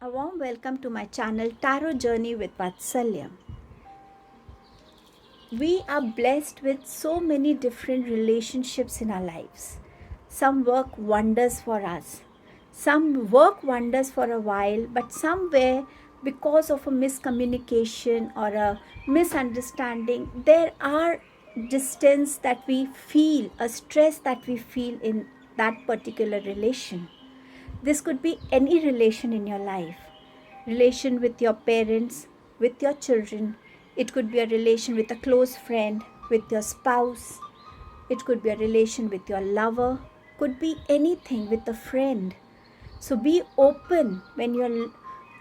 A warm welcome to my channel Tarot Journey with Vatsalya. We are blessed with so many different relationships in our lives. Some work wonders for us. Some work wonders for a while, but somewhere because of a miscommunication or a misunderstanding, there are distance that we feel, a stress that we feel in that particular relation. This could be any relation in your life. Relation with your parents, with your children. It could be a relation with a close friend, with your spouse. It could be a relation with your lover. Could be anything with a friend. So be open when you're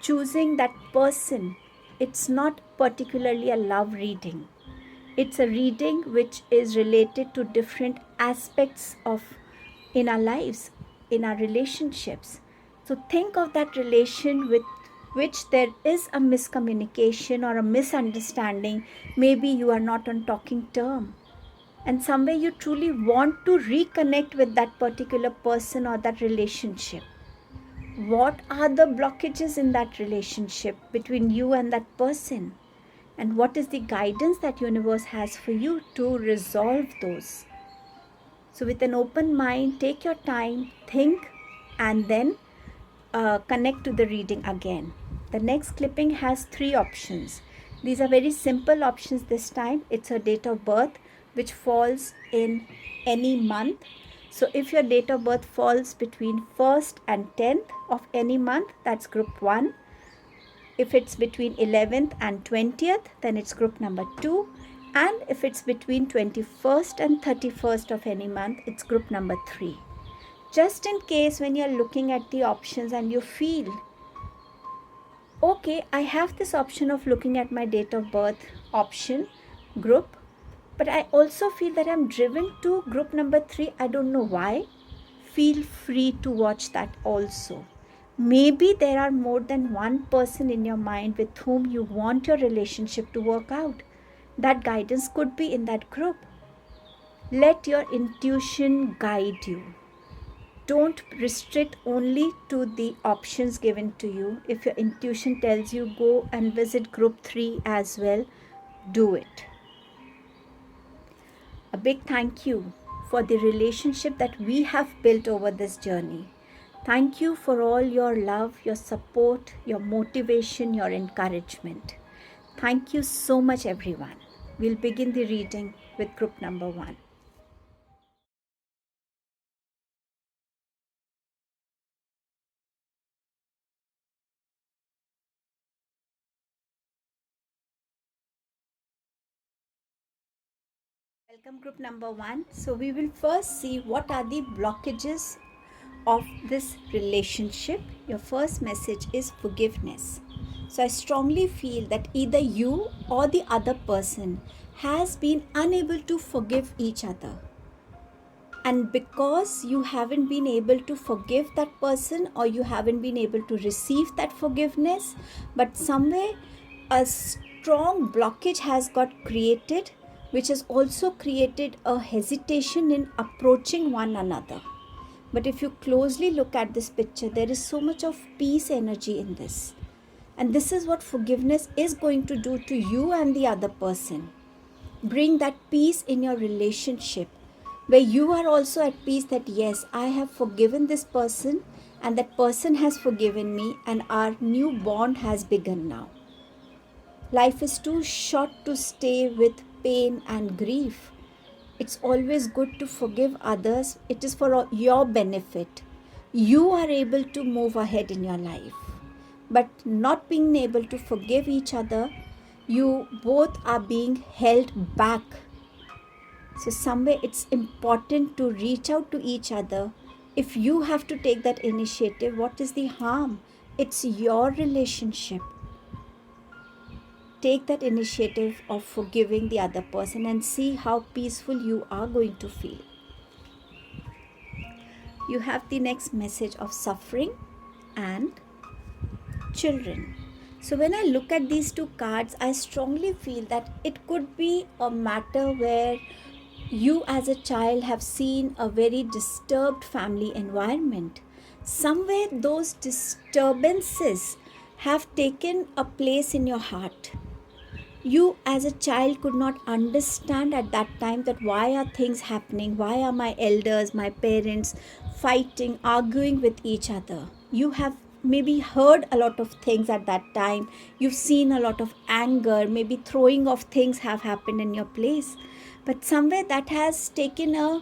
choosing that person. It's not particularly a love reading. It's a reading which is related to different aspects of in our lives, in our relationships. So think of that relation with which there is a miscommunication or a misunderstanding. Maybe you are not on talking term, and somewhere you truly want to reconnect with that particular person or that relationship. What are the blockages in that relationship between you and that person? And what is the guidance that universe has for you to resolve those? So with an open mind, take your time, think, and then connect to the reading again. The next clipping has 3 options. These are very simple options this time. It's a date of birth which falls in any month. So if your date of birth falls between 1st and 10th of any month, that's group 1. If it's between 11th and 20th, then it's group number 2. And if it's between 21st and 31st of any month, it's group number 3. Just in case when you're looking at the options and you feel, okay, I have this option of looking at my date of birth option group, but I also feel that I'm driven to group number 3. I don't know why. Feel free to watch that also. Maybe there are more than one person in your mind with whom you want your relationship to work out. That guidance could be in that group. Let your intuition guide you. Don't restrict only to the options given to you. If your intuition tells you go and visit group 3 as well, do it. A big thank you for the relationship that we have built over this journey. Thank you for all your love, your support, your motivation, your encouragement. Thank you so much, everyone. We'll begin the reading with group number 1. Welcome group number 1. So we will first see what are the blockages of this relationship. Your first message is forgiveness. So I strongly feel that either you or the other person has been unable to forgive each other. And because you haven't been able to forgive that person, or you haven't been able to receive that forgiveness, but somewhere a strong blockage has got created, which has also created a hesitation in approaching one another. But if you closely look at this picture, there is so much of peace energy in this. And this is what forgiveness is going to do to you and the other person. Bring that peace in your relationship, where you are also at peace that yes, I have forgiven this person and that person has forgiven me, and our new bond has begun now. Life is too short to stay with pain and grief. It's always good to forgive others. It is for your benefit. You are able to move ahead in your life. But not being able to forgive each other, you both are being held back. So somewhere it's important to reach out to each other. If you have to take that initiative, what is the harm? It's your relationship. Take that initiative of forgiving the other person and see how peaceful you are going to feel. You have the next message of suffering and children. So when I look at these 2 cards, I strongly feel that it could be a matter where you as a child have seen a very disturbed family environment. Somewhere those disturbances have taken a place in your heart. You as a child could not understand at that time that why are things happening, why are my elders, my parents fighting, arguing with each other. You have maybe heard a lot of things at that time, you've seen a lot of anger, maybe throwing of things have happened in your place, but somewhere that has taken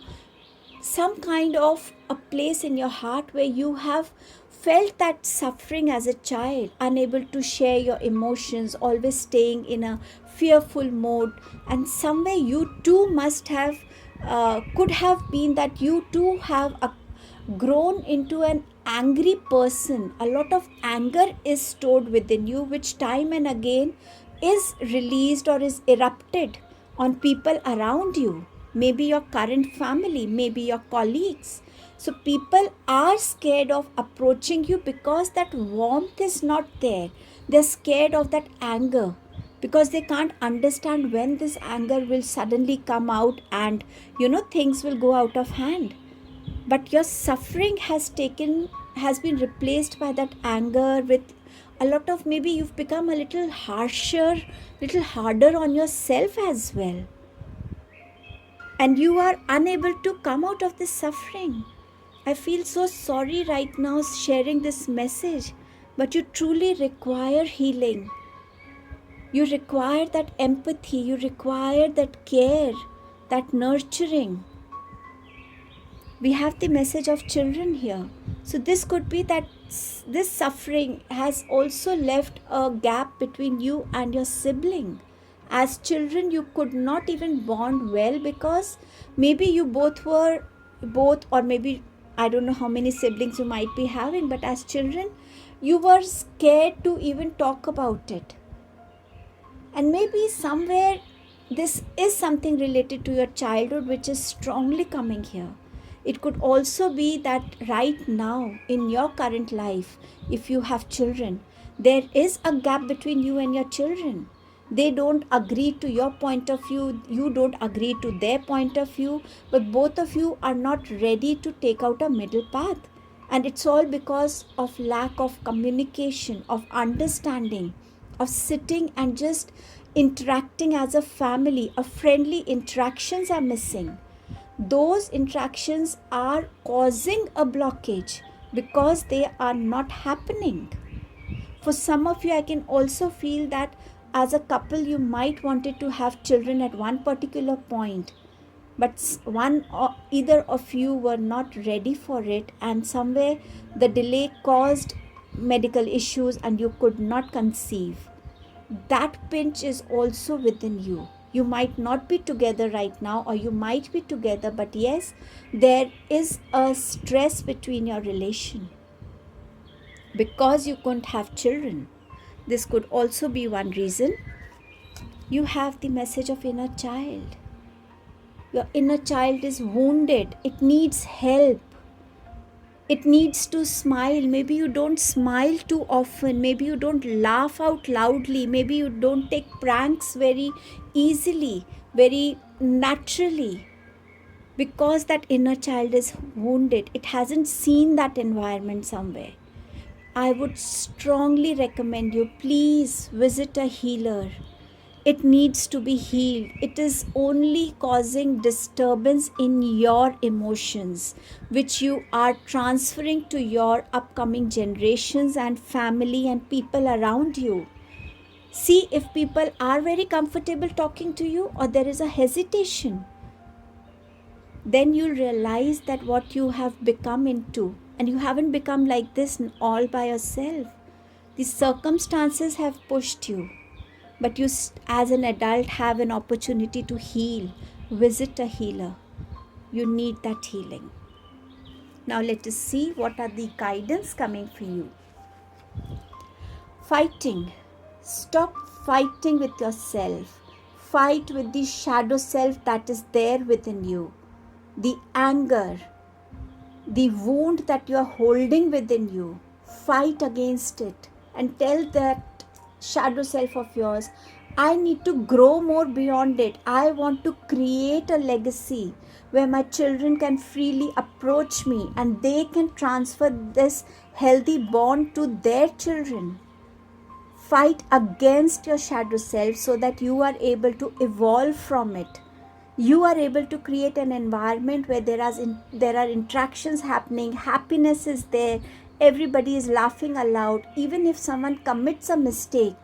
some kind of a place in your heart where you have felt that suffering as a child, unable to share your emotions, always staying in a fearful mode, and somewhere you too must have could have been that you too have grown into an angry person. A lot of anger is stored within you, which time and again is released or is erupted on people around you, maybe your current family, maybe your colleagues. So people are scared of approaching you because that warmth is not there. They're scared of that anger because they can't understand when this anger will suddenly come out and things will go out of hand. But your suffering has been replaced by that anger with a lot of, maybe you've become a little harsher, little harder on yourself as well, and you are unable to come out of this suffering. I feel so sorry right now sharing this message, but you truly require healing. You require that empathy, you require that care, that nurturing. We have the message of children here. So this could be that this suffering has also left a gap between you and your sibling. As children, you could not even bond well because maybe you both, or maybe I don't know how many siblings you might be having, but as children, you were scared to even talk about it. And maybe somewhere this is something related to your childhood which is strongly coming here. It could also be that right now in your current life, if you have children, there is a gap between you and your children. They don't agree to your point of view, you don't agree to their point of view, but both of you are not ready to take out a middle path. And it's all because of lack of communication, of understanding, of sitting and just interacting as a family. A friendly interactions are missing. Those interactions are causing a blockage because they are not happening. For some of you, I can also feel that as a couple you might wanted to have children at one particular point, but one or either of you were not ready for it, and somewhere the delay caused medical issues and you could not conceive. That pinch is also within you. You might not be together right now, or you might be together, but yes, there is a stress between your relation because you couldn't have children. This could also be one reason. You have the message of inner child. Your inner child is wounded. It needs help. It needs to smile. Maybe you don't smile too often. Maybe you don't laugh out loudly. Maybe you don't take pranks very easily, very naturally. Because that inner child is wounded. It hasn't seen that environment somewhere. I would strongly recommend you, please visit a healer. It needs to be healed. It is only causing disturbance in your emotions, which you are transferring to your upcoming generations and family and people around you. See if people are very comfortable talking to you or there is a hesitation. Then you'll realize that what you have become into, and you haven't become like this all by yourself. The circumstances have pushed you. But you as an adult have an opportunity to heal. Visit a healer. You need that healing. Now let us see what are the guidance coming for you. Fighting. Stop fighting with yourself. Fight with the shadow self that is there within you. The anger, the wound that you are holding within you. Fight against it and tell that shadow self of yours, I need to grow more beyond it. I want to create a legacy where my children can freely approach me and they can transfer this healthy bond to their children. Fight against your shadow self so that you are able to evolve from it. You are able to create an environment where there are interactions happening, happiness is there, everybody is laughing aloud. Even if someone commits a mistake,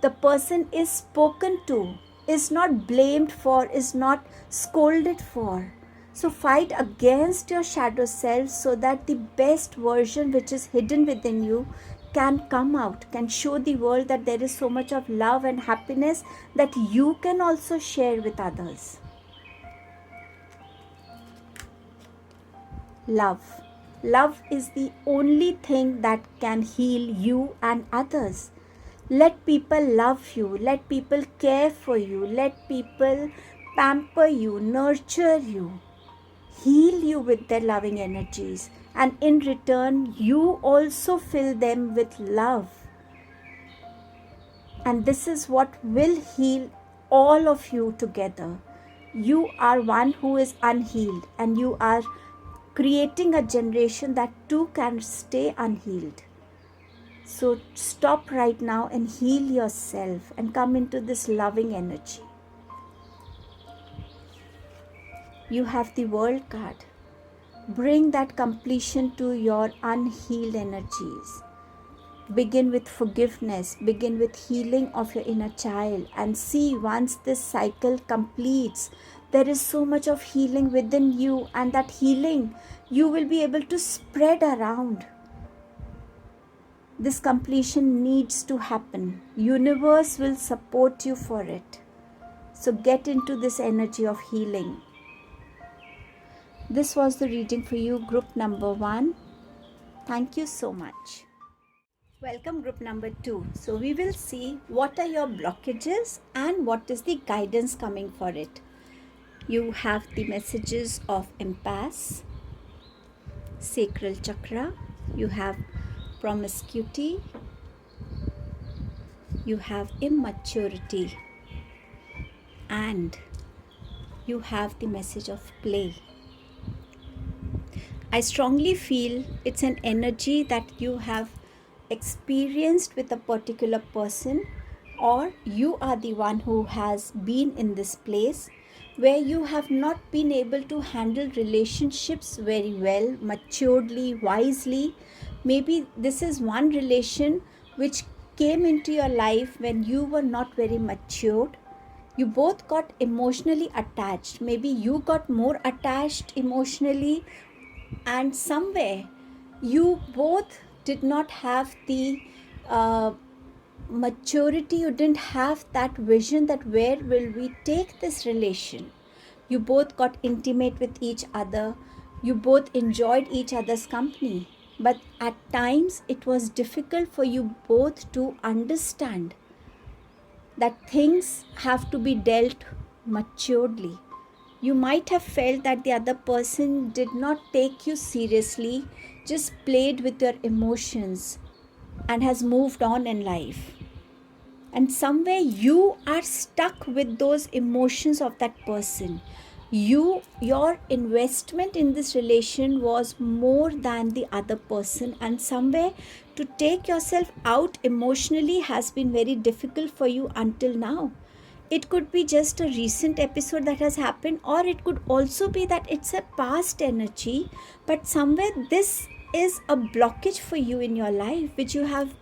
the person is spoken to, is not blamed for, is not scolded for. So fight against your shadow self so that the best version which is hidden within you can come out, can show the world that there is so much of love and happiness that you can also share with others. Love. Love is the only thing that can heal you and others. Let people love you. Let people care for you. Let people pamper you, nurture you, heal you with their loving energies. And in return, you also fill them with love. And this is what will heal all of you together. You are one who is unhealed, and you are creating a generation that too can stay unhealed. So stop right now and heal yourself and come into this loving energy. You have the world card. Bring that completion to your unhealed energies. Begin with forgiveness, begin with healing of your inner child, and see once this cycle completes, there is so much of healing within you, and that healing you will be able to spread around. This completion needs to happen. Universe will support you for it. So get into this energy of healing. This was the reading for you, group number 1. Thank you so much. Welcome group number 2. So we will see what are your blockages and what is the guidance coming for it. You have the messages of impasse, sacral chakra, you have promiscuity, you have immaturity, and you have the message of play. I strongly feel it's an energy that you have experienced with a particular person, or you are the one who has been in this place where you have not been able to handle relationships very well, maturely, wisely. Maybe this is one relation which came into your life when you were not very matured. You both got emotionally attached. Maybe you got more attached emotionally, and somewhere you both did not have the maturity, you didn't have that vision that where will we take this relation. You both got intimate with each other, you both enjoyed each other's company, but at times it was difficult for you both to understand that things have to be dealt maturely. You might have felt that the other person did not take you seriously, just played with your emotions and has moved on in life. And somewhere you are stuck with those emotions of that person. Your investment in this relation was more than the other person, and somewhere to take yourself out emotionally has been very difficult for you until now. It could be just a recent episode that has happened, or it could also be that it's a past energy, but somewhere this is a blockage for you in your life which you have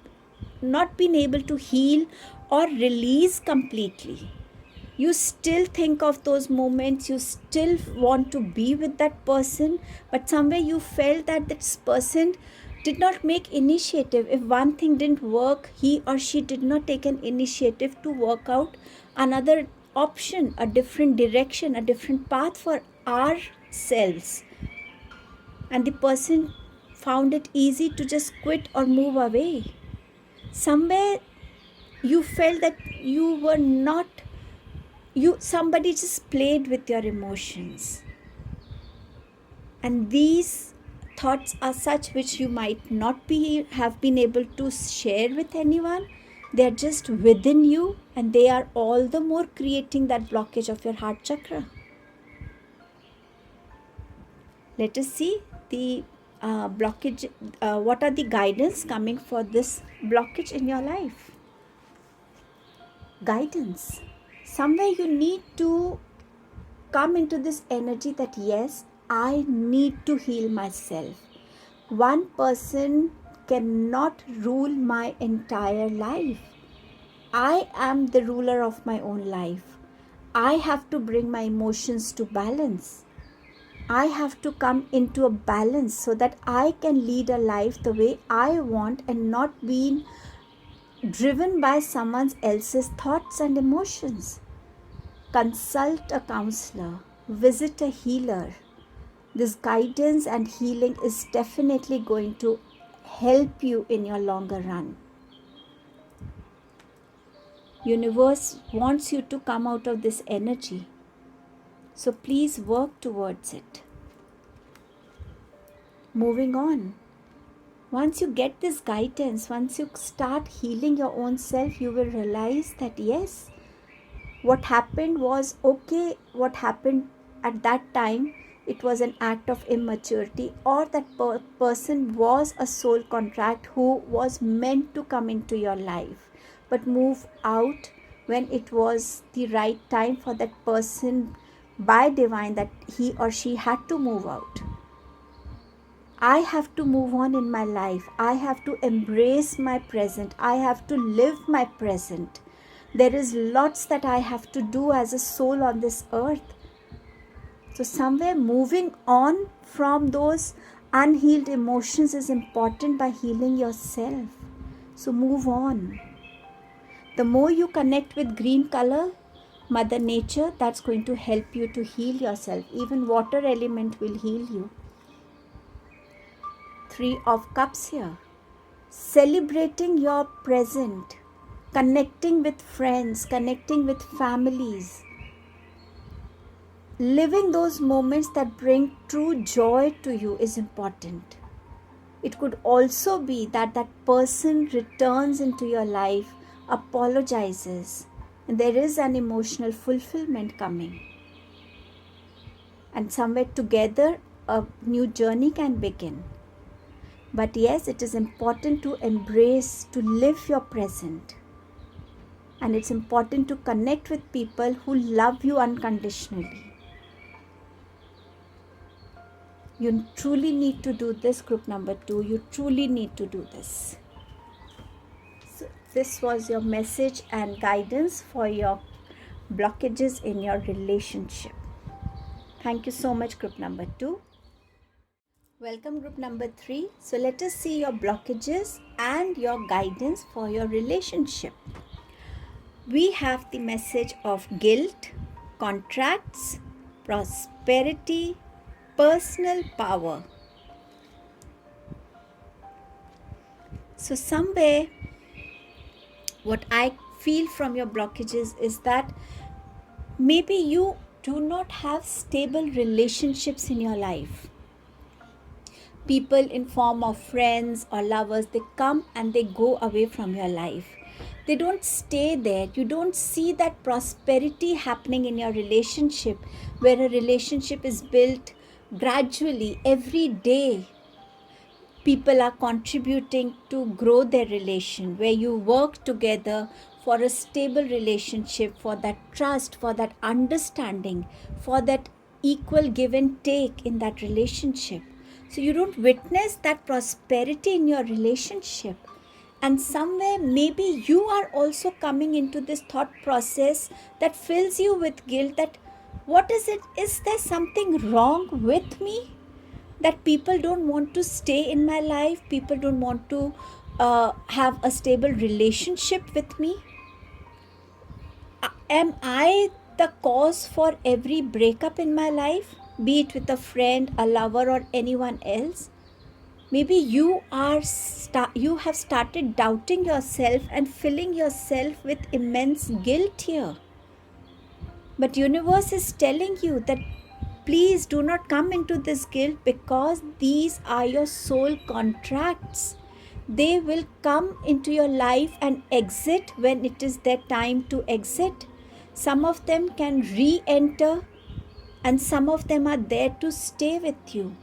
not been able to heal or release completely. You still think of those moments, you still want to be with that person, but somewhere you felt that this person did not make initiative. If one thing didn't work, he or she did not take an initiative to work out another option, a different direction, a different path for ourselves. And the person found it easy to just quit or move away. Somewhere you felt that you were not, somebody just played with your emotions. And these thoughts are such which you might not have been able to share with anyone. They are just within you, and they are all the more creating that blockage of your heart chakra. Let us see the blockage. What are the guidance coming for this blockage in your life? guidance. Somewhere you need to come into this energy that yes, I need to heal myself. One person cannot rule my entire life. I am the ruler of my own life. I have to bring my emotions to balance. I have to come into a balance so that I can lead a life the way I want and not being driven by someone else's thoughts and emotions. Consult a counselor, visit a healer. This guidance and healing is definitely going to help you in your longer run. Universe wants you to come out of this energy. So please work towards it. Moving on. Once you get this guidance, once you start healing your own self, you will realize that yes, what happened was okay. What happened at that time, it was an act of immaturity, or that person was a soul contract who was meant to come into your life but move out when it was the right time for that person by divine, that he or she had to move out. I have to move on in my life. I have to embrace my present. I have to live my present. There is lots that I have to do as a soul on this earth. So somewhere moving on from those unhealed emotions is important by healing yourself. So move on. The more you connect with green color, Mother Nature, that's going to help you to heal yourself. Even water element will heal you. 3 of Cups here. Celebrating your present, connecting with friends, connecting with families, living those moments that bring true joy to you is important. It could also be that that person returns into your life, apologizes, and there is an emotional fulfillment coming. And somewhere together, a new journey can begin. But yes, it is important to embrace, to live your present. And it's important to connect with people who love you unconditionally. You truly need to do this, group number 2. You truly need to do this. So this was your message and guidance for your blockages in your relationship. Thank you so much, group number 2. Welcome, group number 3. So let us see your blockages and your guidance for your relationship. We have the message of guilt, contracts, prosperity, personal power. So somewhere, what I feel from your blockages is that maybe you do not have stable relationships in your life. People in form of friends or lovers, they come and they go away from your life. They don't stay there. You don't see that prosperity happening in your relationship, where a relationship is built gradually every day. People are contributing to grow their relation, where you work together for a stable relationship, for that trust, for that understanding, for that equal give and take in that relationship. So you don't witness that prosperity in your relationship. And somewhere maybe you are also coming into this thought process that fills you with guilt, that what is it? Is there something wrong with me? That people don't want to stay in my life, people don't want to have a stable relationship with me. Am I the cause for every breakup in my life, be it with a friend, a lover, or anyone else? Maybe you have started doubting yourself and filling yourself with immense guilt here. But universe is telling you that please do not come into this guilt, because these are your soul contracts. They will come into your life and exit when it is their time to exit. Some of them can re-enter and some of them are there to stay with you.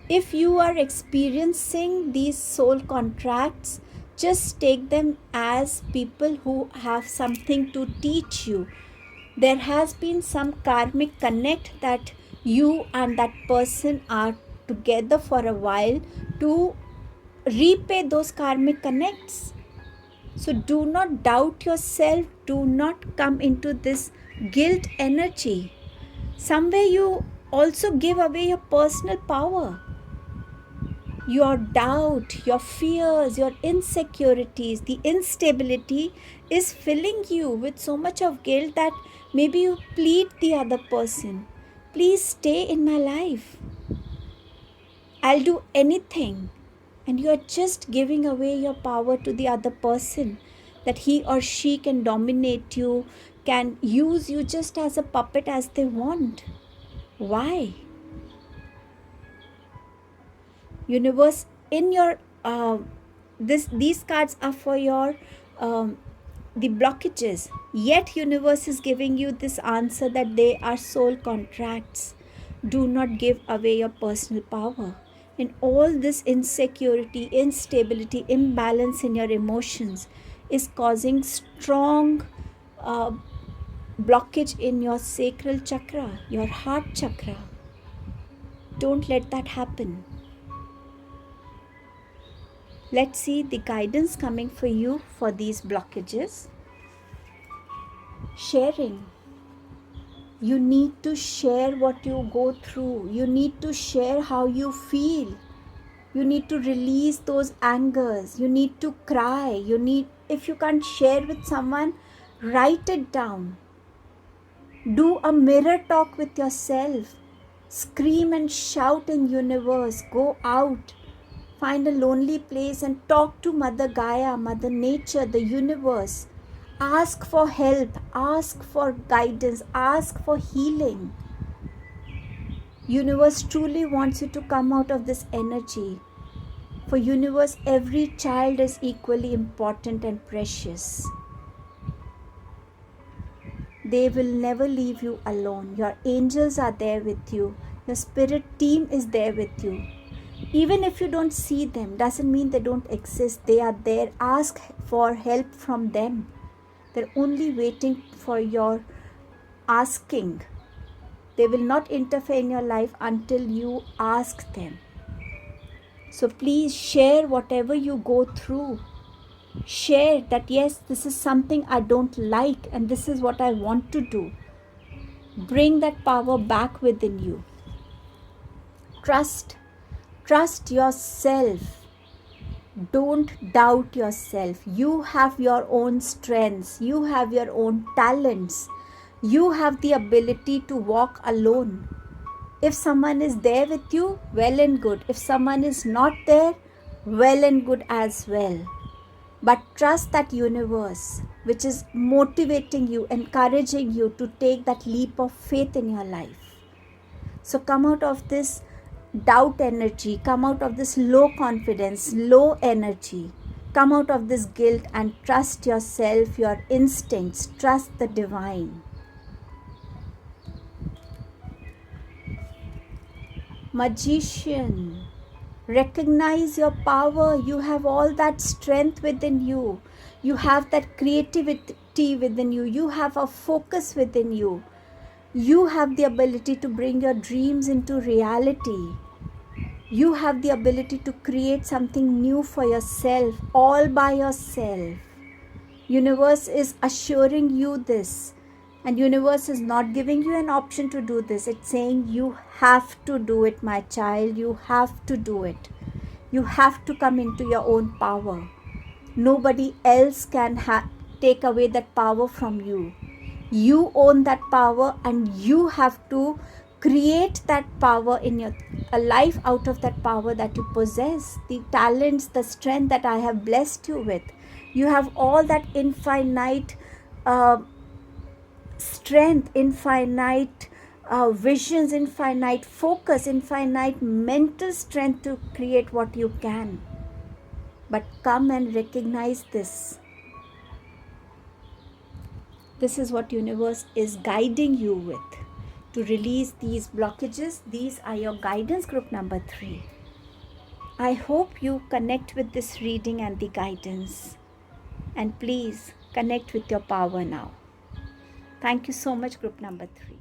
If you are experiencing these soul contracts, Just take them as people who have something to teach you. There has been some karmic connect that you and that person are together for a while to repay those karmic connects. So do not doubt yourself. Do not come into this guilt energy. Somewhere you also give away your personal power. Your doubt, your fears, your insecurities, the instability is filling you with so much of guilt that maybe you plead the other person, please stay in my life. I'll do anything. And you are just giving away your power to the other person, that he or she can dominate you, can use you just as a puppet as they want. Why? Universe, in your these cards are for your the blockages, yet universe is giving you this answer that they are soul contracts. Do not give away your personal power. And all this insecurity, instability, imbalance in your emotions is causing strong blockage in your sacral chakra, your heart chakra. Don't let that happen. Let's see the guidance coming for you for these blockages. Sharing. You need to share what you go through. You need to share how you feel. You need to release those angers. You need to cry. If you can't share with someone, write it down. Do a mirror talk with yourself. Scream and shout in universe. Go out. Find a lonely place and talk to Mother Gaia, Mother Nature, the universe. Ask for help. Ask for guidance. Ask for healing. Universe truly wants you to come out of this energy. For universe, every child is equally important and precious. They will never leave you alone. Your angels are there with you. Your spirit team is there with you. Even if you don't see them, doesn't mean they don't exist. They are there. Ask for help from them. They're only waiting for your asking. They will not interfere in your life until you ask them. So please share whatever you go through. Share that, yes, this is something I don't like and this is what I want to do. Bring that power back within you. Trust yourself. Don't doubt yourself. You have your own strengths. You have your own talents. You have the ability to walk alone. If someone is there with you, well and good. If someone is not there, well and good as well. But trust that universe which is motivating you, encouraging you to take that leap of faith in your life. So come out of this doubt energy, come out of this low confidence, low energy, come out of this guilt and trust yourself, your instincts, trust the divine. Magician, recognize your power. You have all that strength within you. You have that creativity within you. You have a focus within you. You have the ability to bring your dreams into reality. You have the ability to create something new for yourself, all by yourself. Universe is assuring you this. And universe is not giving you an option to do this. It's saying you have to do it, my child. You have to do it. You have to come into your own power. Nobody else can take away that power from you. You own that power and you have to create that power in your life out of that power that you possess. The talents, the strength that I have blessed you with. You have all that infinite strength, infinite visions, infinite focus, infinite mental strength to create what you can. But come and recognize this. This is what universe is guiding you with. To release these blockages, these are your guidance group number 3. I hope you connect with this reading and the guidance. And please connect with your power now. Thank you so much, group number 3.